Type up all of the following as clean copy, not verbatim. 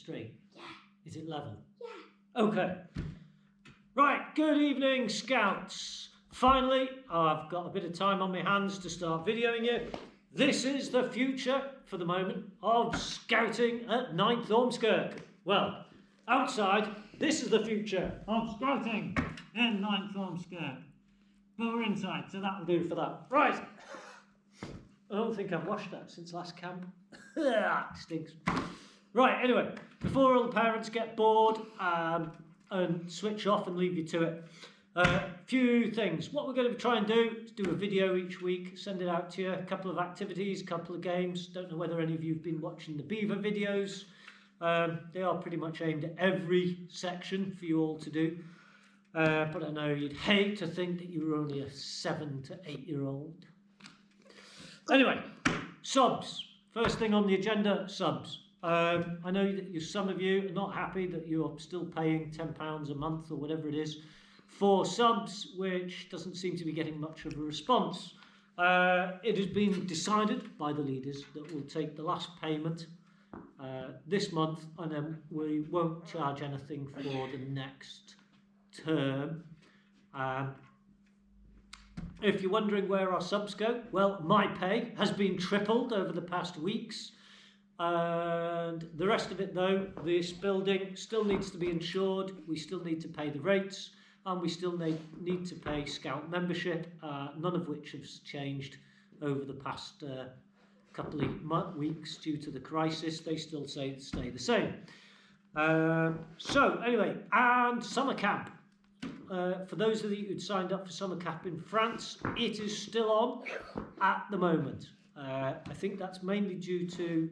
straight? Yeah. Is it level? Yeah. Okay. Right, good evening, Scouts. Finally, I've got a bit of time on my hands to start videoing you. This is the future, for the moment, of scouting at 9th Ormskirk. Well, outside, this is the future of scouting in 9th Ormskirk. But we're inside, so that'll do for that. Right. I don't think I've washed that since last camp. Stinks. Right, anyway, before all the parents get bored and switch off and leave you to it, few things. What we're going to try and do is do a video each week, send it out to you, a couple of activities, a couple of games. Don't know whether any of you have been watching the Beaver videos. They are pretty much aimed at every section for you all to do. But I know you'd hate to think that you were only a 7 to 8 year old. Anyway, subs. First thing on the agenda, subs. I know that some of you are not happy that you're still paying £10 a month or whatever it is for subs, which doesn't seem to be getting much of a response. It has been decided by the leaders that we'll take the last payment this month, and then we won't charge anything for the next term. If you're wondering where our subs go, well, my pay has been tripled over the past weeks. And the rest of it, though, this building still needs to be insured, we still need to pay the rates, and we still need to pay Scout membership, none of which has changed over the past couple of weeks due to the crisis. They still stay the same. So, anyway, and summer camp. For those of you who'd signed up for summer camp in France, it is still on at the moment. I think that's mainly due to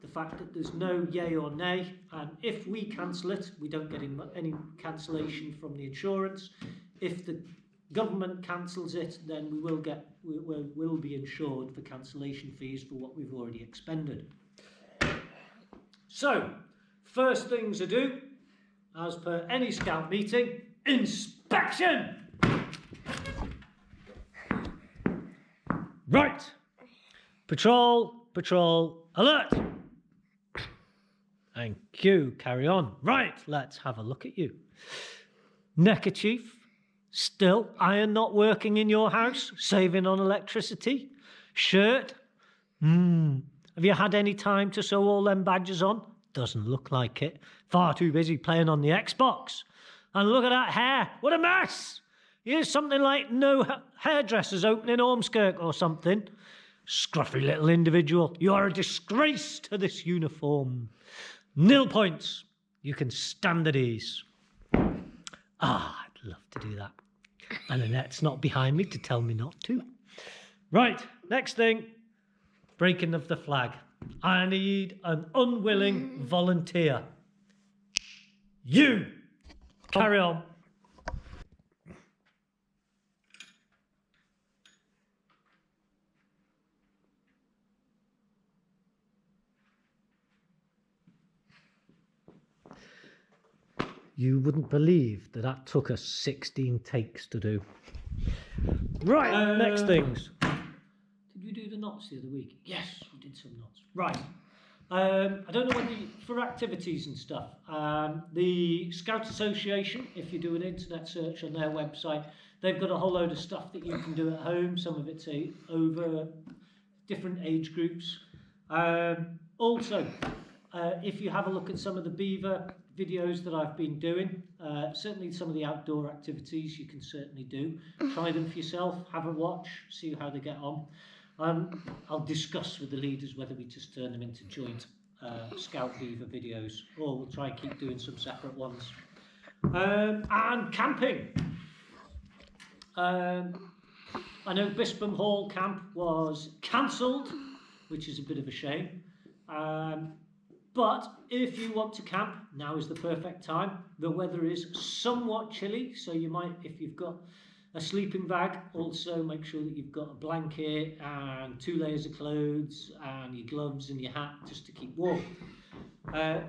the fact that there's no yay or nay, and if we cancel it, we don't get any cancellation from the insurance. If the government cancels it, then we will be insured for cancellation fees for what we've already expended. So, first things to do, as per any scout meeting, inspection! Right. Patrol, alert! Thank you, carry on. Right, let's have a look at you. Neckerchief, still iron not working in your house, saving on electricity. Shirt, have you had any time to sew all them badges on? Doesn't look like it. Far too busy playing on the Xbox. And look at that hair, what a mess! Here's something like no hairdressers opening Ormskirk or something. Scruffy little individual, you are a disgrace to this uniform. 0 points. You can stand at ease. I'd love to do that. And Annette's not behind me to tell me not to. Right, next thing. Breaking of the flag. I need an unwilling volunteer. You! Carry on. You wouldn't believe that took us 16 takes to do. Right, next things. Did we do the knots the other week? Yes, we did some knots. Right. I don't know whether for activities and stuff. The Scout Association, if you do an internet search on their website, they've got a whole load of stuff that you can do at home. Some of it's over different age groups. Also, if you have a look at some of the Beaver videos that I've been doing, certainly some of the outdoor activities you can certainly do. Try them for yourself, have a watch, see how they get on. I'll discuss with the leaders whether we just turn them into joint Scout Beaver videos, or we'll try and keep doing some separate ones. And camping. I know Bispham Hall camp was cancelled, which is a bit of a shame. But if you want to camp, now is the perfect time. The weather is somewhat chilly, so you might, if you've got a sleeping bag, also make sure that you've got a blanket and 2 layers of clothes and your gloves and your hat just to keep warm.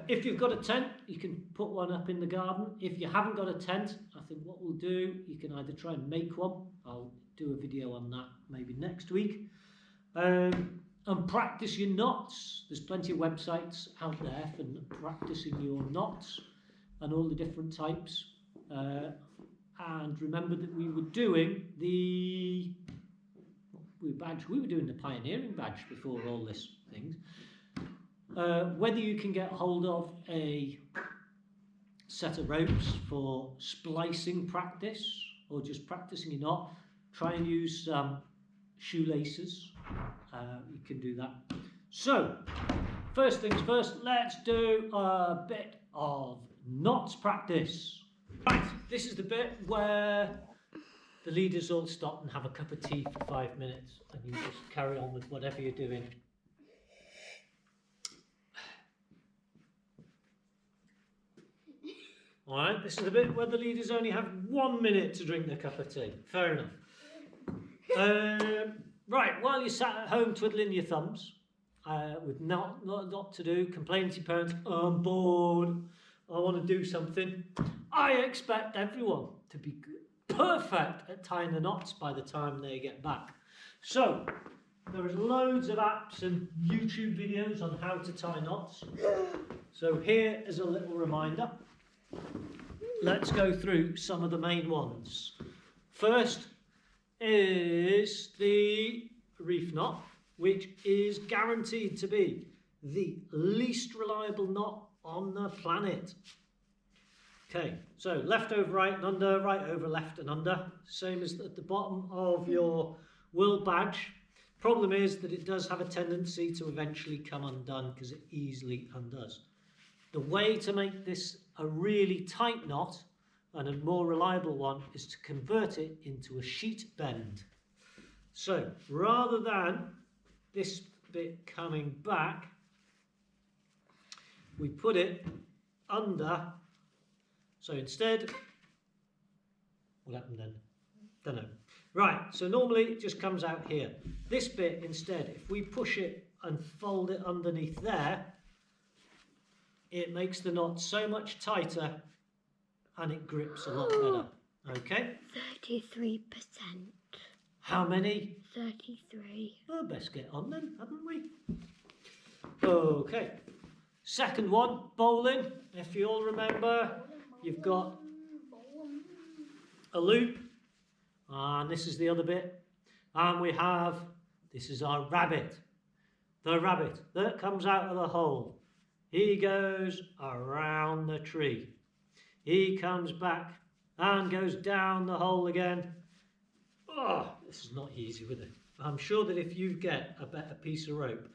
If you've got a tent, you can put one up in the garden. If you haven't got a tent, I think what we'll do, you can either try and make one. I'll do a video on that maybe next week. And practice your knots. There's plenty of websites out there for practicing your knots and all the different types. And remember that we were doing the pioneering badge before all this things. Whether you can get hold of a set of ropes for splicing practice or just practicing your knot, try and use shoelaces. You can do that. So, first things first, let's do a bit of knots practice. Right, this is the bit where the leaders all stop and have a cup of tea for 5 minutes, and you just carry on with whatever you're doing. Alright, this is the bit where the leaders only have 1 minute to drink their cup of tea. Fair enough. Right, while you're sat at home twiddling your thumbs, with not a lot to do, complaining to your parents, I'm bored, I want to do something, I expect everyone to be perfect at tying the knots by the time they get back. So, there is loads of apps and YouTube videos on how to tie knots. So here is a little reminder. Let's go through some of the main ones. First is the reef knot, which is guaranteed to be the least reliable knot on the planet. Okay, so left over right and under, right over left and under, same as at the bottom of your world badge. Problem is that it does have a tendency to eventually come undone because it easily undoes. The way to make this a really tight knot and a more reliable one is to convert it into a sheet bend. So rather than this bit coming back, we put it under. So instead, what happened then? Don't know. Right, so normally it just comes out here. This bit instead, if we push it and fold it underneath there, it makes the knot so much tighter and it grips a lot better. Okay? 33%. How many? 33. Oh, best get on then, haven't we? Okay. Second one, bowling. If you all remember, you've got a loop, and this is the other bit, and we have, this is our rabbit. The rabbit that comes out of the hole. He goes around the tree. He comes back and goes down the hole again. Oh, this is not easy with it. I'm sure that if you get a better piece of rope,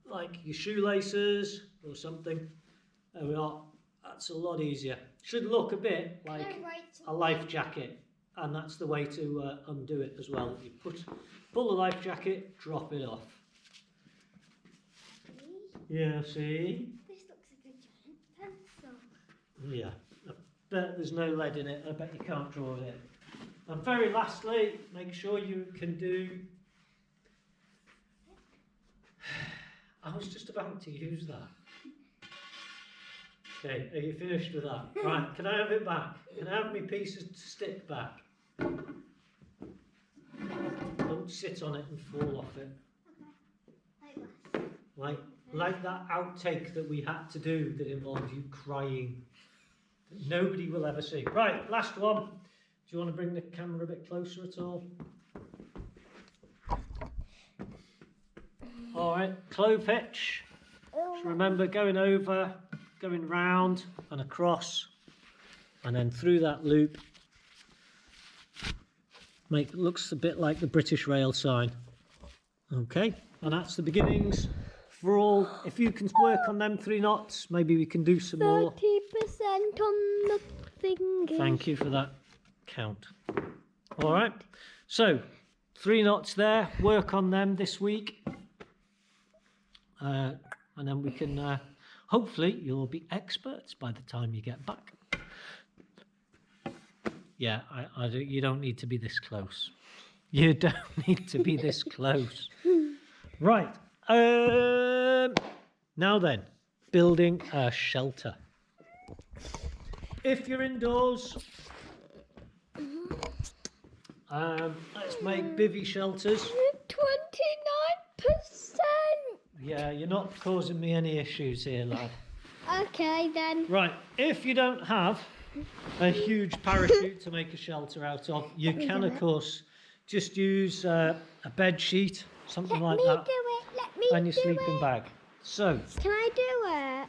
like your shoelaces or something, there we are. That's a lot easier. Should look a bit like a life jacket, and that's the way to undo it as well. You pull the life jacket, drop it off. Yeah, see? This looks like a giant pencil. Yeah, I bet there's no lead in it. I bet you can't draw it. And very lastly, make sure you can do... I was just about to use that. Okay, are you finished with that? Right, can I have it back? Can I have my piece of stick back? Don't sit on it and fall off it. Okay. Like that outtake that we had to do that involved you crying. That nobody will ever see. Right, last one. Do you want to bring the camera a bit closer at all? Alright, clove hitch. Just remember going over, going round and across, and then through that loop. Looks a bit like the British rail sign. Okay, and that's the beginnings for all. If you can work on them 3 knots, maybe we can do some more. 30% on the fingers. Thank you for that count. All right, so 3 knots there. Work on them this week, and then we can. Hopefully, you'll be experts by the time you get back. Yeah, you don't need to be this close. You don't need to be this close. Right. Now then, building a shelter. If you're indoors, let's make bivvy shelters. 29%. Yeah, you're not causing me any issues here, lad. Okay then. Right, if you don't have a huge parachute to make a shelter out of, you can, of course, just use a bed sheet, something like that, and your sleeping bag. So, Can I do it?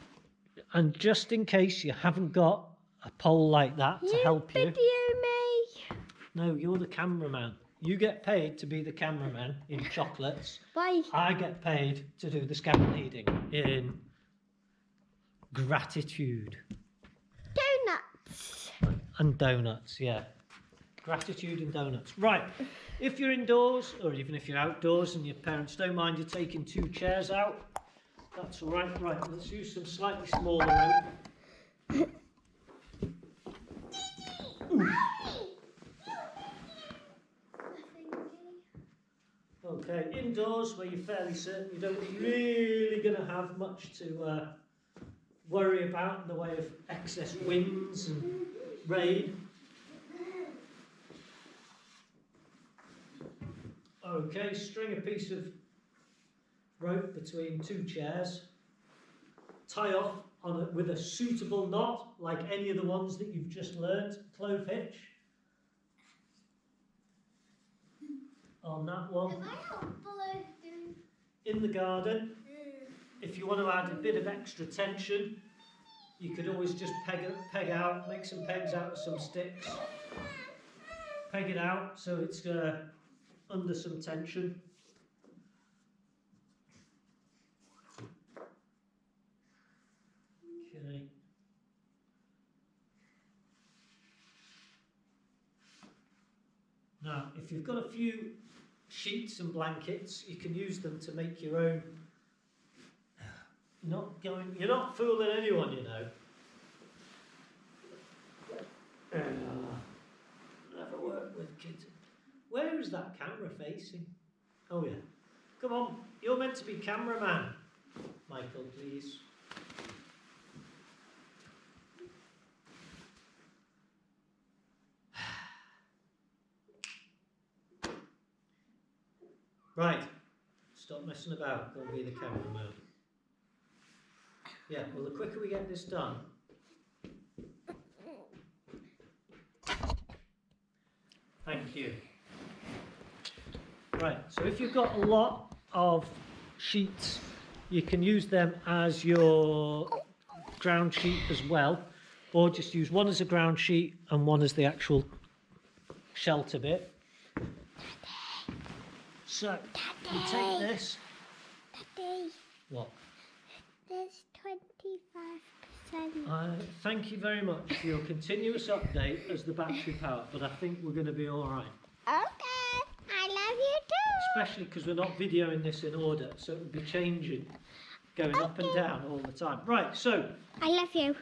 and just in case you haven't got a pole like that to help you. Video me. No, you're the cameraman. You get paid to be the cameraman in chocolates. Bye. I get paid to do the scout leading in gratitude. Donuts. And donuts, yeah. Gratitude and donuts. Right, if you're indoors, or even if you're outdoors and your parents don't mind you taking 2 chairs out, that's all right. Right, let's use some slightly smaller rope. Okay, indoors where you're fairly certain you don't really going to have much to worry about in the way of excess winds and rain. Okay, string a piece of rope between 2 chairs, tie off on it with a suitable knot like any of the ones that you've just learnt, clove hitch on that one. In the garden, if you want to add a bit of extra tension, you could always just peg out, make some pegs out of some sticks, peg it out so it's under some tension. Okay. Now, if you've got a few sheets and blankets, you can use them to make your own. You're not fooling anyone, you know. Never worked with kids. Where is that camera facing? Oh yeah. Come on, you're meant to be cameraman. Michael, please. Right, stop messing about, go and be the cameraman. Yeah, well the quicker we get this done. Thank you. Right, so if you've got a lot of sheets, you can use them as your ground sheet as well, or just use one as a ground sheet and one as the actual shelter bit. So, you take this. Daddy, What? there's 25%. Thank you very much for your continuous update as the battery power, but I think we're going to be all right. Okay, I love you too. Especially because we're not videoing this in order, so it would be changing, going up and down all the time. Right, so. I love you.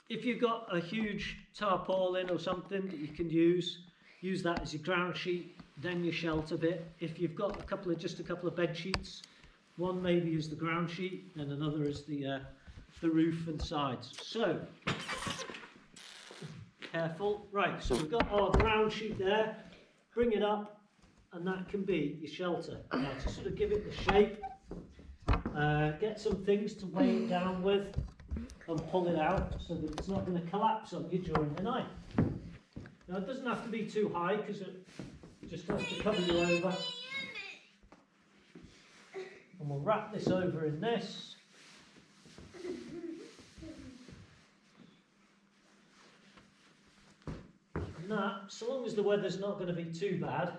If you've got a huge tarpaulin or something that you can use that as your ground sheet, then your shelter bit. If you've got just a couple of bed sheets, one maybe is the ground sheet and another is the roof and sides. So careful. Right, so we've got our ground sheet there. Bring it up and that can be your shelter. Now to sort of give it the shape, get some things to weigh it down with and pull it out so that it's not going to collapse on you during the night. Now it doesn't have to be too high because it just has to cover you over. And we'll wrap this over in this. And that, so long as the weather's not going to be too bad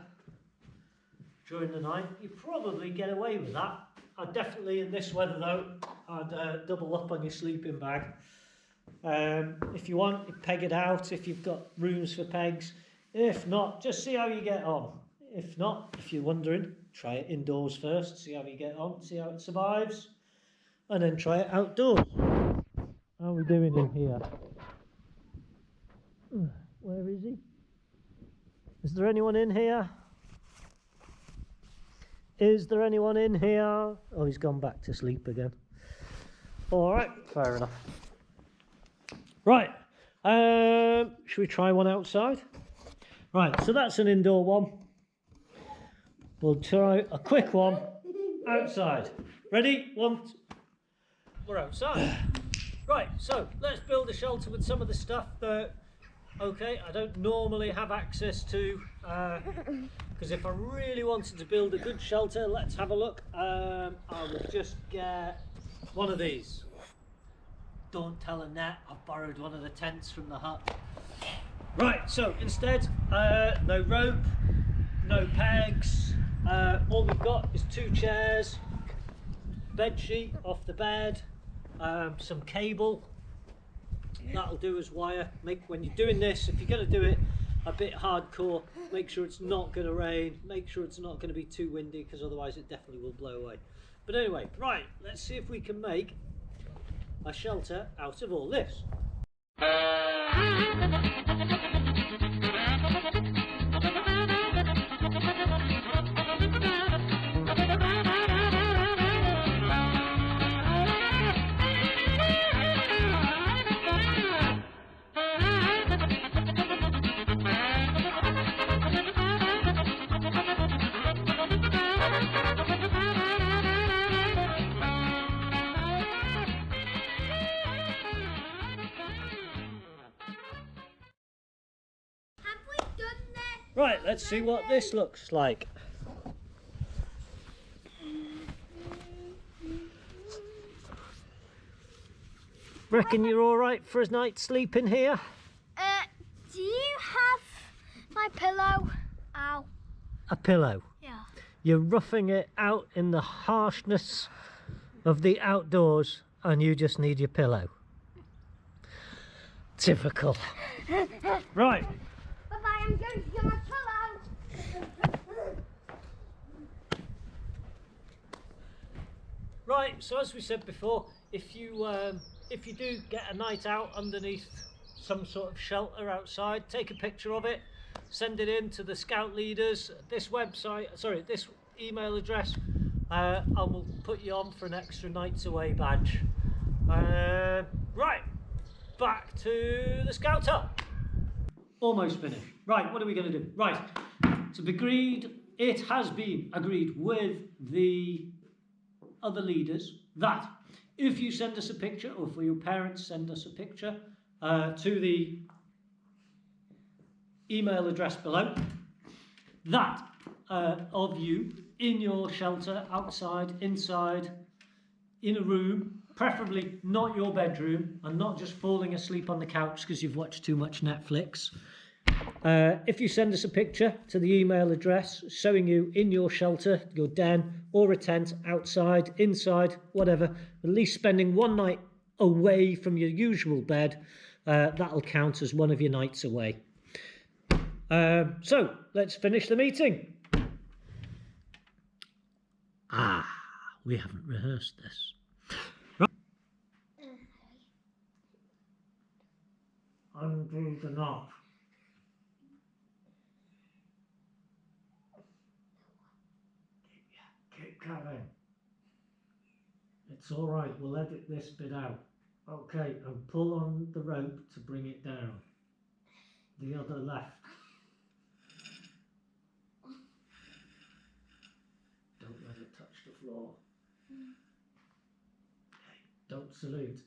during the night, you probably get away with that. I'd definitely, in this weather though, I'd double up on your sleeping bag. If you want, you peg it out if you've got rooms for pegs. If not, just see how you get on. If not, if you're wondering, try it indoors first, see how you get on, see how it survives, and then try it outdoors. How are we doing in here? Where is he? Is there anyone in here? Is there anyone in here? Oh, he's gone back to sleep again. All right, fair enough. Right, should we try one outside? Right, so that's an indoor one. We'll try a quick one outside. Ready? We're outside. Right, so let's build a shelter with some of the stuff that, okay, I don't normally have access to, because if I really wanted to build a good shelter, let's have a look. I would just get one of these. Don't tell Annette I've borrowed one of the tents from the hut. Right, so instead, no rope, no pegs. All we've got is 2 chairs, bed sheet off the bed, some cable. That'll do as wire. When you're doing this, if you're going to do it a bit hardcore, make sure it's not going to rain, make sure it's not going to be too windy, because otherwise it definitely will blow away. But anyway, right, let's see if we can make a shelter out of all this. Right, let's see what this looks like. Reckon you're all right for a night's sleep in here? Do you have my pillow? Ow. A pillow? Yeah. You're roughing it out in the harshness of the outdoors and you just need your pillow. Typical. Right. Bye-bye, I'm going to get my pillow. Right, so as we said before, if you do get a night out underneath some sort of shelter outside, take a picture of it, send it in to the scout leaders. This email address, I will put you on for an extra nights away badge. Right, back to the scout hut. Almost finished. Right, what are we going to do? Right, it has been agreed with the other leaders that if you send us a picture, or for your parents send us a picture to the email address below, that of you in your shelter, outside, inside, in a room, preferably not your bedroom, and not just falling asleep on the couch because you've watched too much Netflix. If you send us a picture to the email address showing you in your shelter, your den, or a tent, outside, inside, whatever, at least spending one night away from your usual bed, that'll count as one of your nights away. So, let's finish the meeting. We haven't rehearsed this. Right. Undo the knot. Keep going. It's all right, we'll edit this bit out. Okay, and pull on the rope to bring it down. The other left. Don't let it touch the floor. Okay, don't salute.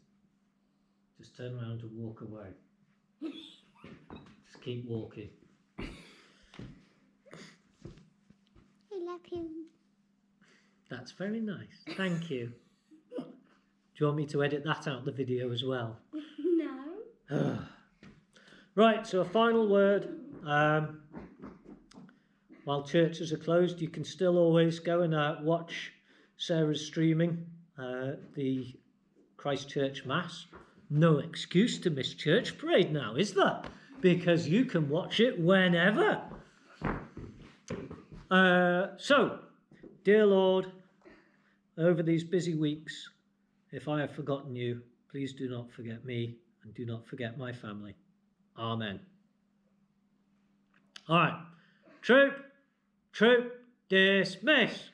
Just turn around and walk away. Just keep walking. I love you. That's very nice. Thank you. Do you want me to edit that out of the video as well? No. Right, so a final word. While churches are closed, you can still always go and watch Sarah's streaming, the Christchurch Mass. No excuse to miss church parade now, is there? Because you can watch it whenever. So, dear Lord, over these busy weeks, if I have forgotten you, please do not forget me and do not forget my family. Amen. All right. Troop, dismiss.